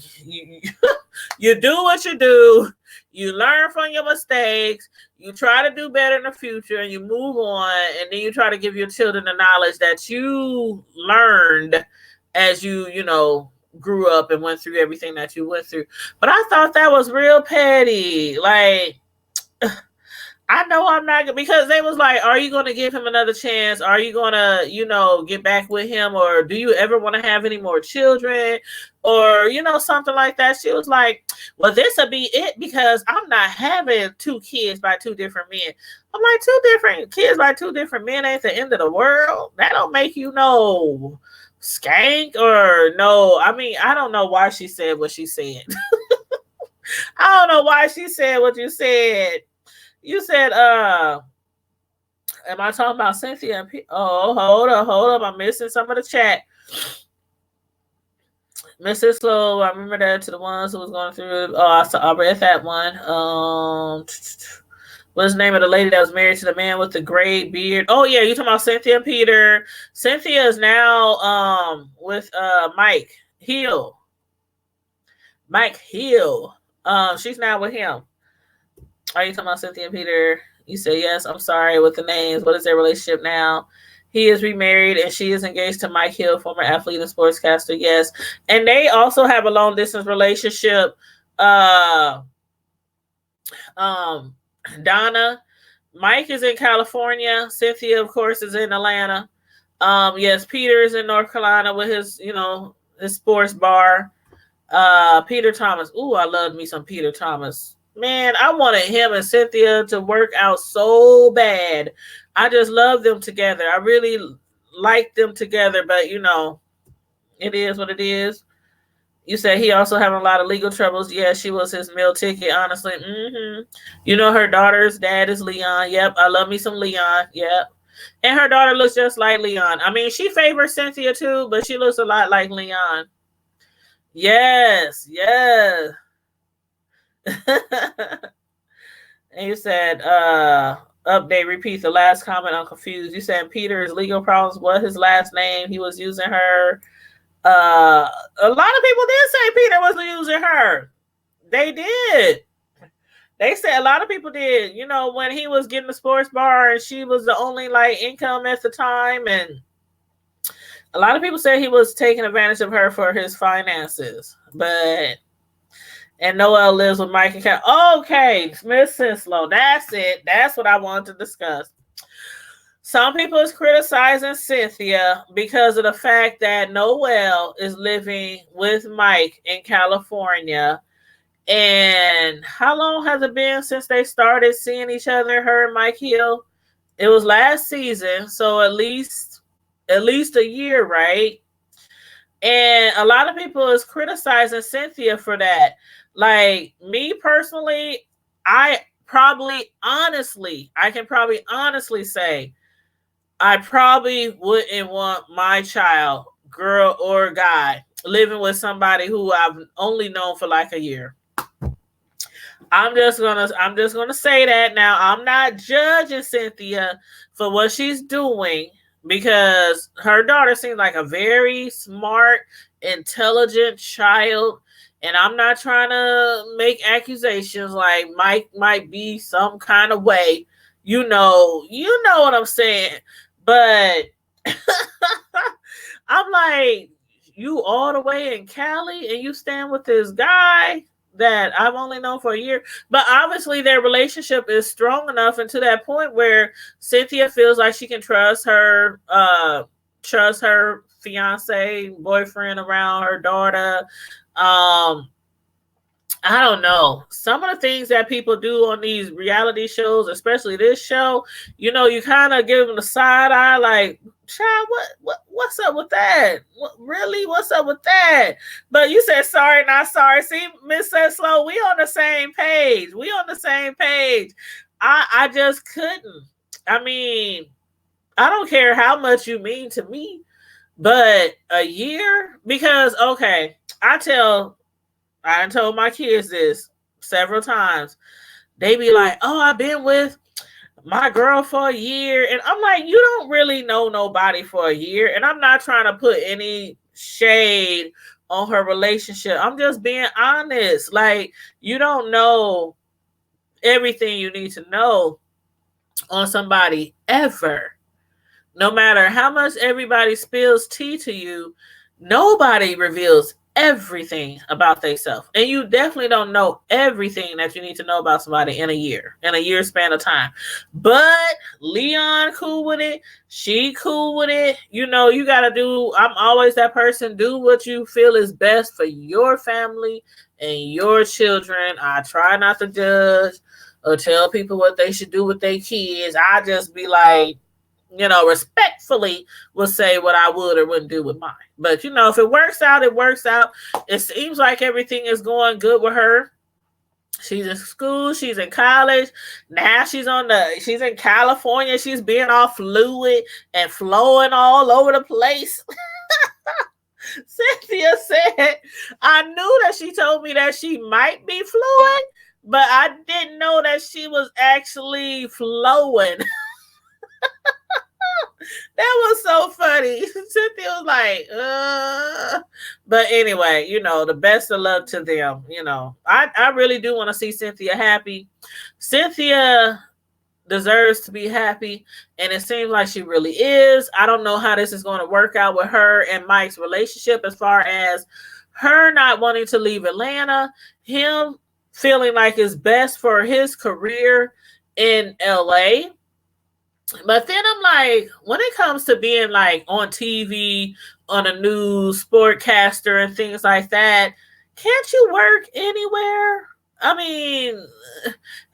you do what you do. You learn from your mistakes. You try to do better in the future, and you move on. And then you try to give your children the knowledge that you learned as you grew up and went through everything that you went through. But I thought that was real petty. Like, I know I'm not, because they was like, are you going to give him another chance? Are you going to, get back with him? Or do you ever want to have any more children? Or, something like that. She was like, well, this will be it, because I'm not having 2 kids by 2 different men. I'm like, 2 different kids by 2 different men ain't the end of the world. That don't make you no skank or no. I mean, I don't know why she said what she said. I don't know why she said what you said. You said, am I talking about Cynthia and Oh, hold up. I'm missing some of the chat. Mrs. Slow, I remember that, to the ones who was going through. Oh, I read that one. What's the name of the lady that was married to the man with the gray beard? Oh, yeah, you talking about Cynthia and Peter. Cynthia is now with Mike Hill. Mike Hill. She's now with him. Are you talking about Cynthia and Peter? You say yes. I'm sorry with the names. What is their relationship now? He is remarried, and she is engaged to Mike Hill, former athlete and sportscaster. Yes. And they also have a long distance relationship Uh, um, Donna. Mike is in California. Cynthia, of course, is in Atlanta. Yes, Peter is in North Carolina with his, his sports bar. Peter Thomas. Ooh, I love me some Peter Thomas. Man, I wanted him and Cynthia to work out so bad. I just love them together. I really like them together, but it is what it is. You said he also having a lot of legal troubles. Yeah, she was his meal ticket, honestly. Her daughter's dad is Leon. Yep, I love me some Leon. Yep. And her daughter looks just like Leon. I mean, she favors Cynthia too, but she looks a lot like Leon. Yes, yes. And you said, update, repeat the last comment. I'm confused. You said Peter's legal problems. What his last name? He was using her. A lot of people did say Peter was using her. They did. They said a lot of people did. When he was getting the sports bar and she was the only income at the time, and a lot of people said he was taking advantage of her for his finances. And Noel lives with Mike and Kat. Okay, Miss Sinslow. That's it. That's what I wanted to discuss. Some people is criticizing Cynthia because of the fact that Noel is living with Mike in California. And how long has it been since they started seeing each other, her and Mike Hill? It was last season, so at least a year, right? And a lot of people is criticizing Cynthia for that. Like me personally, I can probably honestly say I probably wouldn't want my child, girl or guy, living with somebody who I've only known for like a year. I'm just gonna say that now. I'm not judging Cynthia for what she's doing because her daughter seems like a very smart, intelligent child. And I'm not trying to make accusations like Mike might be some kind of way. You know what I'm saying. But I'm like, you all the way in Cali and you stand with this guy that I've only known for a year. But obviously their relationship is strong enough and to that point where Cynthia feels like she can trust her fiance, boyfriend around her daughter. I don't know. Some of the things that people do on these reality shows, especially this show, you kind of give them the side eye, like, child, what's up with that? Really? What's up with that? But you said sorry, not sorry. See, Miss Seslow, we on the same page. I just couldn't. I mean, I don't care how much you mean to me, but a year? Because, okay, I told my kids this several times. They be like, oh, I've been with my girl for a year. And I'm like, you don't really know nobody for a year. And I'm not trying to put any shade on her relationship. I'm just being honest. Like, you don't know everything you need to know on somebody ever. No matter how much everybody spills tea to you, nobody reveals everything about themselves. And you definitely don't know everything that you need to know about somebody in a year span of time. But Leon cool with it. She cool with it. You got to do, I'm always that person, do what you feel is best for your family and your children. I try not to judge or tell people what they should do with their kids. I just be like, respectfully will say what I would or wouldn't do with mine. But, if it works out, it works out. It seems like everything is going good with her. She's in school. She's in college. Now she's in California. She's being all fluid and flowing all over the place. Cynthia said, I knew that she told me that she might be fluid, but I didn't know that she was actually flowing. That was so funny. Cynthia was like, But anyway, the best of luck to them. I really do want to see Cynthia happy. Cynthia deserves to be happy, and it seems like she really is. I don't know how this is going to work out with her and Mike's relationship as far as her not wanting to leave Atlanta, him feeling like it's best for his career in LA. But then I'm like, when it comes to being like on TV, on a news, sportcaster, and things like that, can't you work anywhere? I mean,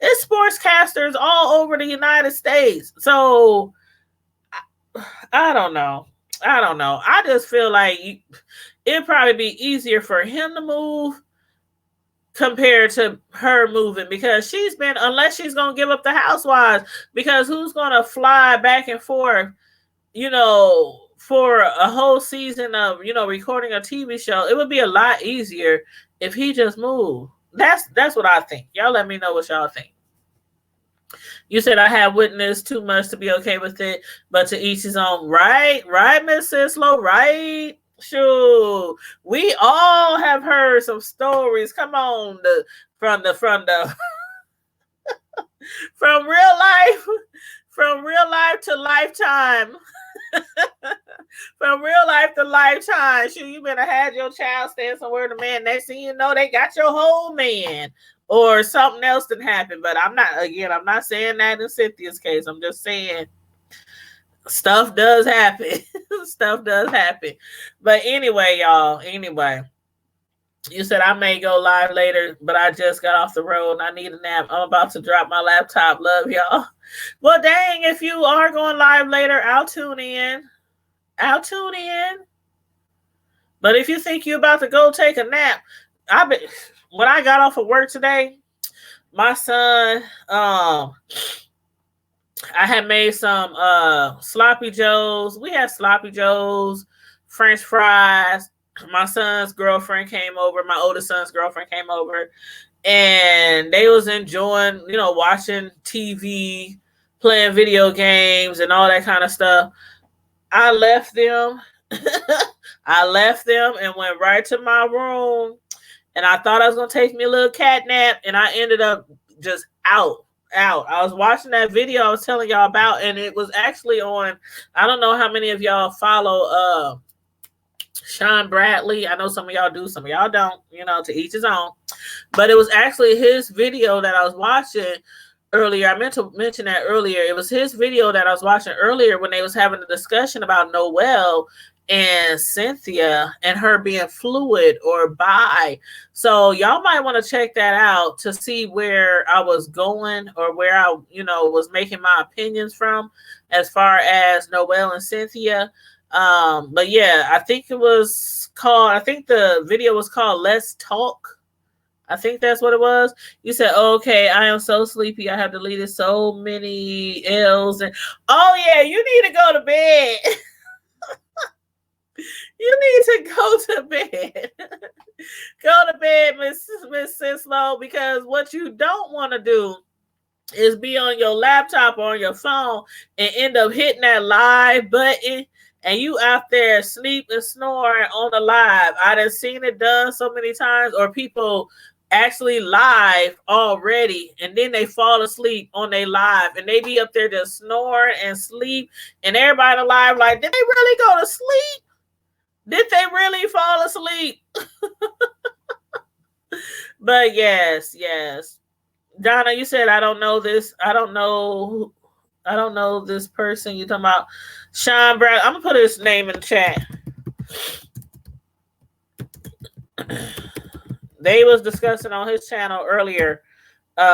it's sportscasters all over the United States. So I don't know. I just feel like it'd probably be easier for him to move compared to her moving, because she's been, unless she's going to give up the Housewives, because who's going to fly back and forth, for a whole season of, recording a TV show? It would be a lot easier if he just moved. That's what I think. Y'all let me know what y'all think. You said I have witnessed too much to be okay with it, but to each his own. Right, Miss Sislo, right? Sure. We all have heard some stories. Come on, from real life to Lifetime. From real life to Lifetime. Shoot, you better have your child stand somewhere, the man, next thing you know, they got your whole man. Or something else didn't happen. But I'm not saying that in Cynthia's case. I'm just saying stuff does happen. Stuff does happen. But anyway, y'all. You said I may go live later, but I just got off the road and I need a nap. I'm about to drop my laptop. Love y'all. Well, dang, if you are going live later, I'll tune in. But if you think you're about to go take a nap, when I got off of work today, my son, I had made some sloppy joes. We had sloppy joes, French fries. My son's girlfriend came over. My oldest son's girlfriend came over, and they was enjoying, watching TV, playing video games, and all that kind of stuff. I left them. And went right to my room. And I thought I was going to take me a little cat nap, and I ended up just out. I was watching that video I was telling y'all about, and it was actually on, I don't know how many of y'all follow Sean Bradley. I know some of y'all do, some of y'all don't, to each his own. But it was actually his video that I was watching earlier. I meant to mention that earlier. It was his video that I was watching earlier when they was having a discussion about Noelle and Cynthia and her being fluid or bi. So y'all might want to check that out to see where I was going, or where I, was making my opinions from as far as Noelle and Cynthia. But yeah, I think the video was called Let's Talk. I think that's what it was. You said, okay, I am so sleepy. I have deleted so many L's. And oh yeah, you need to go to bed. You need to go to bed. Go to bed, Miss Sislo, because what you don't want to do is be on your laptop or on your phone and end up hitting that live button, and you out there sleep and snoring on the live. I done seen it done so many times, or people actually live already, and then they fall asleep on their live, and they be up there just snoring and sleep, and everybody alive like, did they really go to sleep? Did they really fall asleep? But yes. Donna, you said, I don't know this person you talking about. Sean Brown. I'm gonna put his name in the chat. They was discussing on his channel earlier,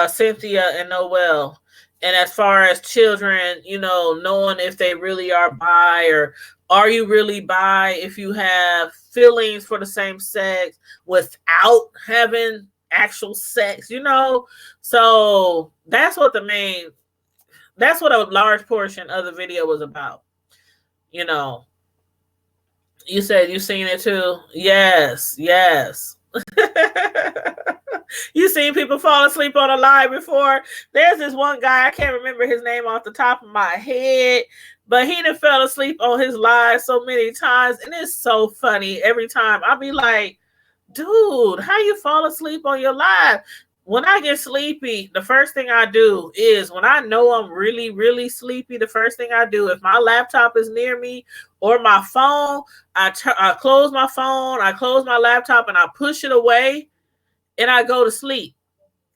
Cynthia and Noelle. And as far as children, knowing if they really are bi, or are you really bi if you have feelings for the same sex without having actual sex, So that's what a large portion of the video was about. You said you seen it too. Yes. You seen people fall asleep on a live before? There's this one guy, I can't remember his name off the top of my head, but he done fell asleep on his live so many times, and it's so funny every time. I'll be like, dude, how you fall asleep on your live? when I get sleepy, the first thing I do is when I know I'm really, really sleepy, the first thing I do, if my laptop is near me or my phone, I close my phone, I close my laptop, and I push it away, and I go to sleep.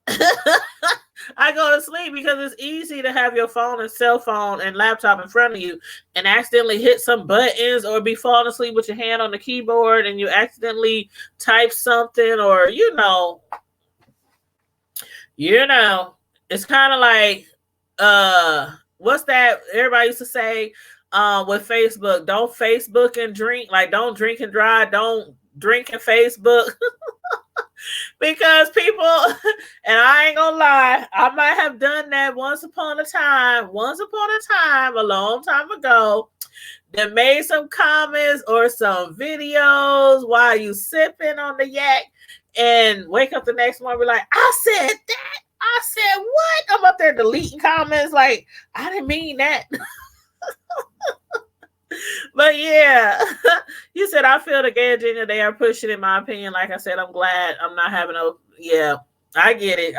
I go to sleep because it's easy to have your phone and cell phone and laptop in front of you and accidentally hit some buttons or be falling asleep with your hand on the keyboard and you accidentally type something, or it's kind of like what's that everybody used to say with Facebook? Don't Facebook and drink, like don't drink and drive, don't drink and Facebook. Because people, and I ain't gonna lie, I might have done that once upon a time, a long time ago, that made some comments or some videos while you sipping on the yak and wake up the next morning and be like, I said that. I said what? I'm up there deleting comments like, I didn't mean that. But yeah, you said I feel the gay agenda they are pushing. In my opinion, like I said, I'm glad I'm not having a. Yeah, I get it.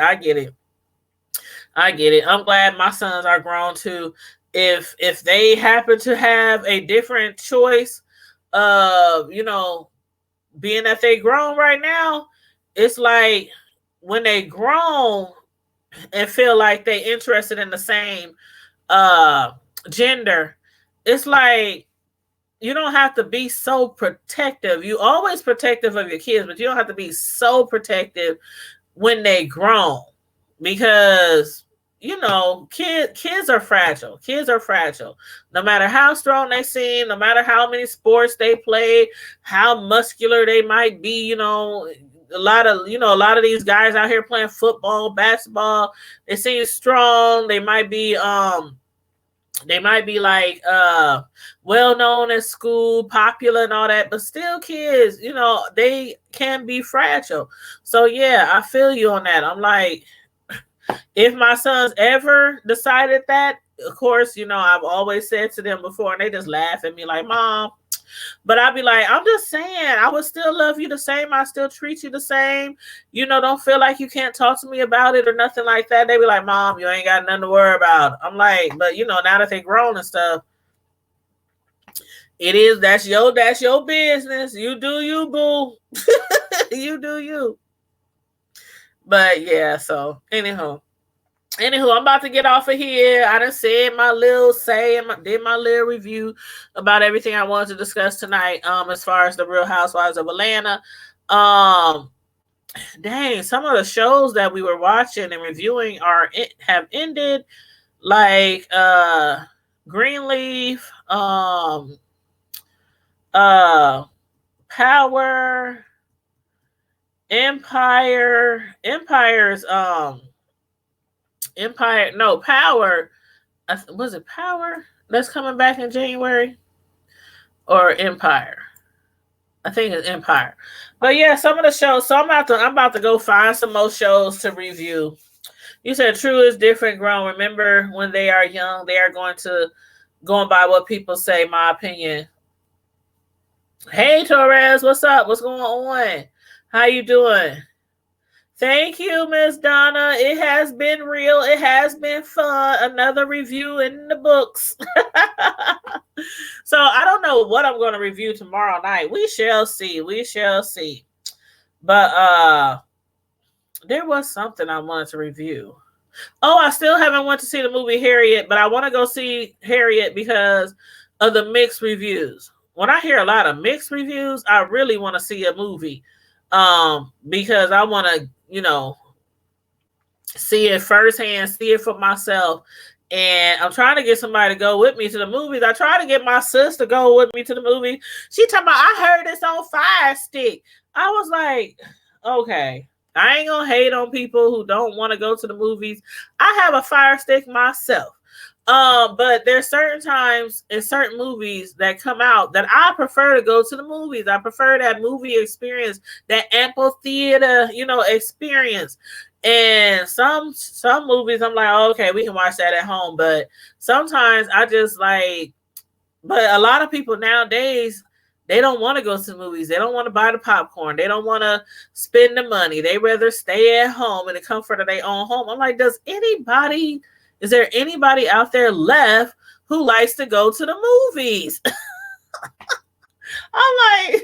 I'm glad my sons are grown too. If they happen to have a different choice, being that they grown right now, it's like when they grown and feel like they interested in the same gender, it's like you don't have to be so protective. You always protective of your kids, but you don't have to be so protective when they grown, because kids are fragile. No matter how strong they seem, no matter how many sports they play, how muscular they might be, a lot of these guys out here playing football, basketball, they seem strong. They might be like well known at school, popular and all that, but still kids, they can be fragile. So yeah, I feel you on that. I'm like, if my sons ever decided that, of course, I've always said to them before, and they just laugh at me like, Mom. But I'd be like, I'm just saying, I would still love you the same. I still treat you the same. Don't feel like you can't talk to me about it or nothing like that. They be like, Mom, you ain't got nothing to worry about. I'm like, but now that they're grown and stuff, that's your business. You do you, boo. You do you. But yeah, so anywho, I'm about to get off of here. I done said my little did my little review about everything I wanted to discuss tonight. As far as the Real Housewives of Atlanta. Dang, some of the shows that we were watching and reviewing have ended, like Greenleaf, Power, Empire's Empire, no, Power. Was it Power that's coming back in January, or Empire? I think it's Empire. But yeah, some of the shows. So I'm about to go find some more shows to review. You said true is different grown. Remember, when they are young, they are going by what people say. My opinion. Hey Torres, what's up? What's going on? How you doing? Thank you, Miss Donna. It has been real. It has been fun. Another review in the books. So I don't know what I'm going to review tomorrow night. We shall see. But there was something I wanted to review. Oh, I still haven't went to see the movie Harriet, but I want to go see Harriet because of the mixed reviews. When I hear a lot of mixed reviews, I really want to see a movie. Because I want to, see it firsthand, see it for myself. And I'm trying to get somebody to go with me to the movies. I tried to get my sister to go with me to the movie. She talking about, I heard it's on Fire Stick. I was like, okay, I ain't gonna hate on people who don't want to go to the movies. I have a Fire Stick myself. But there's certain times in certain movies that come out that I prefer to go to the movies. I prefer that movie experience, that amphitheater, experience. And some movies I'm like, oh, okay, we can watch that at home. But sometimes I just like, but a lot of people nowadays, They don't want to go to the movies. They don't want to buy the popcorn. They don't want to spend the money. They rather stay at home in the comfort of their own home. I'm like, is there anybody out there left who likes to go to the movies? I'm like,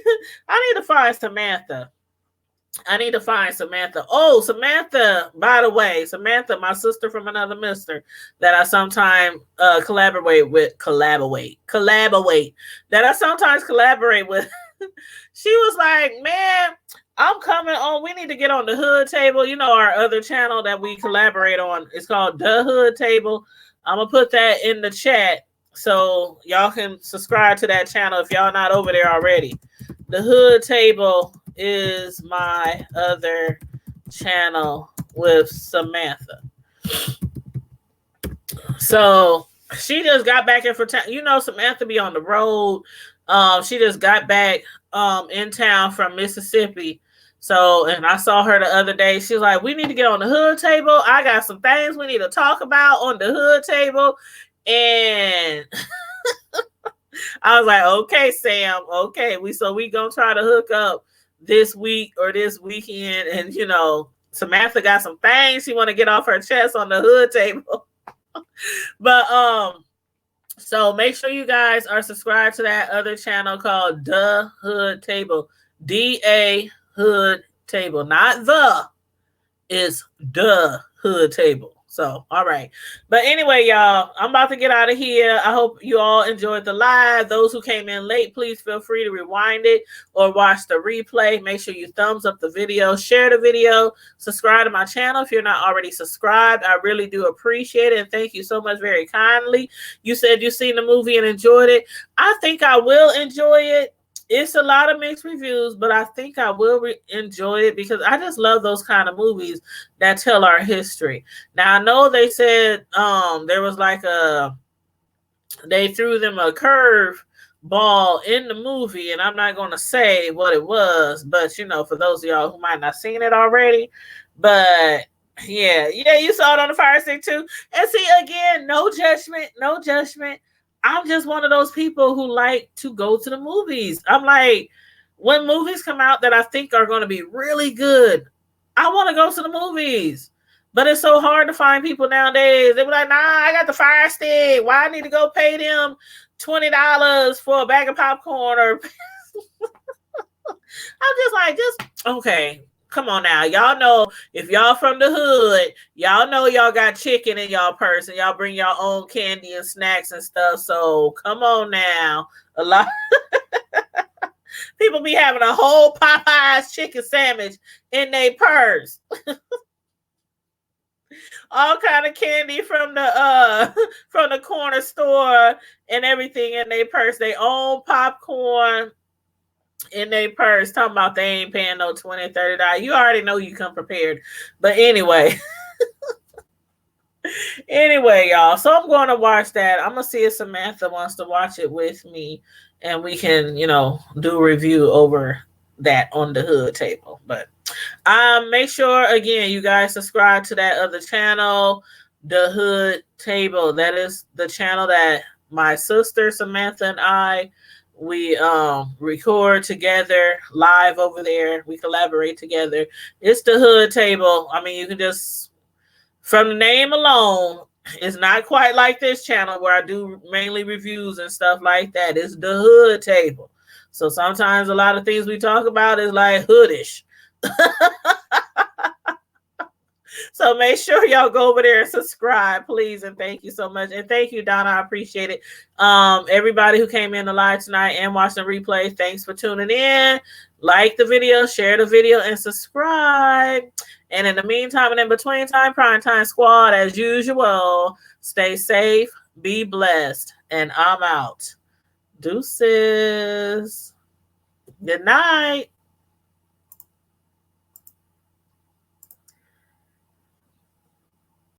I need to find Samantha. Oh, Samantha, by the way, Samantha, my sister from another mister that I sometimes collaborate with. She was like, man, I'm coming on. We need to get on the Hood Table. You know, our other channel that we collaborate on. It's called The Hood Table. I'm going to put that in the chat so y'all can subscribe to that channel if y'all not over there already. The Hood Table is my other channel with Samantha. So she just got back in for town. You know, Samantha be on the road. She just got back in town from Mississippi. So, and I saw her the other day. She was like, we need to get on the Hood Table. I got some things we need to talk about on the Hood Table. And I was like, okay, Sam, okay. We gonna try to hook up this week or this weekend. And, you know, Samantha got some things she want to get off her chest on the Hood Table. But, so make sure you guys are subscribed to that other channel called The Hood Table. D-A Hood Table. Not the. It's The Hood Table. So, all right. But anyway, y'all, I'm about to get out of here. I hope you all enjoyed the live. Those who came in late, please feel free to rewind it or watch the replay. Make sure you thumbs up the video, share the video, subscribe to my channel if you're not already subscribed. I really do appreciate it. And thank you so much very kindly. You said you've seen the movie and enjoyed it. I think I will enjoy it. It's a lot of mixed reviews, but I think I will enjoy it because I just love those kind of movies that tell our history. Now, I know they said there was like they threw them a curve ball in the movie, and I'm not going to say what it was, but, you know, for those of y'all who might not seen it already, but yeah, you saw it on the Fire Stick too. And see, again, no judgment. I'm just one of those people who like to go to the movies. I'm like, when movies come out that I think are going to be really good, I want to go to the movies. But it's so hard to find people nowadays. They be like, nah, I got the Fire Stick. Why I need to go pay them $20 for a bag of popcorn? Or I'm just like, okay. Come on now. Y'all know if y'all from the hood, y'all know y'all got chicken in y'all purse and y'all bring your own candy and snacks and stuff. So come on now. A lot people be having a whole Popeyes chicken sandwich in their purse. All kind of candy from the corner store and everything in their purse. They own popcorn in their purse, talking about they ain't paying no $20, $30. You already know you come prepared. But anyway. Anyway, y'all. So I'm going to watch that. I'm going to see if Samantha wants to watch it with me. And we can, you know, do a review over that on the Hood Table. But make sure, again, you guys subscribe to that other channel, the Hood Table. That is the channel that my sister Samantha and I, we record together live over there. We collaborate together. It's the Hood Table. I mean, you can just, from the name alone, it's not quite like this channel where I do mainly reviews and stuff like that. It's the Hood Table. So sometimes a lot of things we talk about is like hoodish. So make sure y'all go over there and subscribe, please. And thank you so much. And thank you, Donna. I appreciate it. Everybody who came in the live tonight and watched the replay, thanks for tuning in. Like the video, share the video, and subscribe. And in the meantime and in between time, Prime Time Squad, as usual, stay safe, be blessed, and I'm out. Deuces. Good night.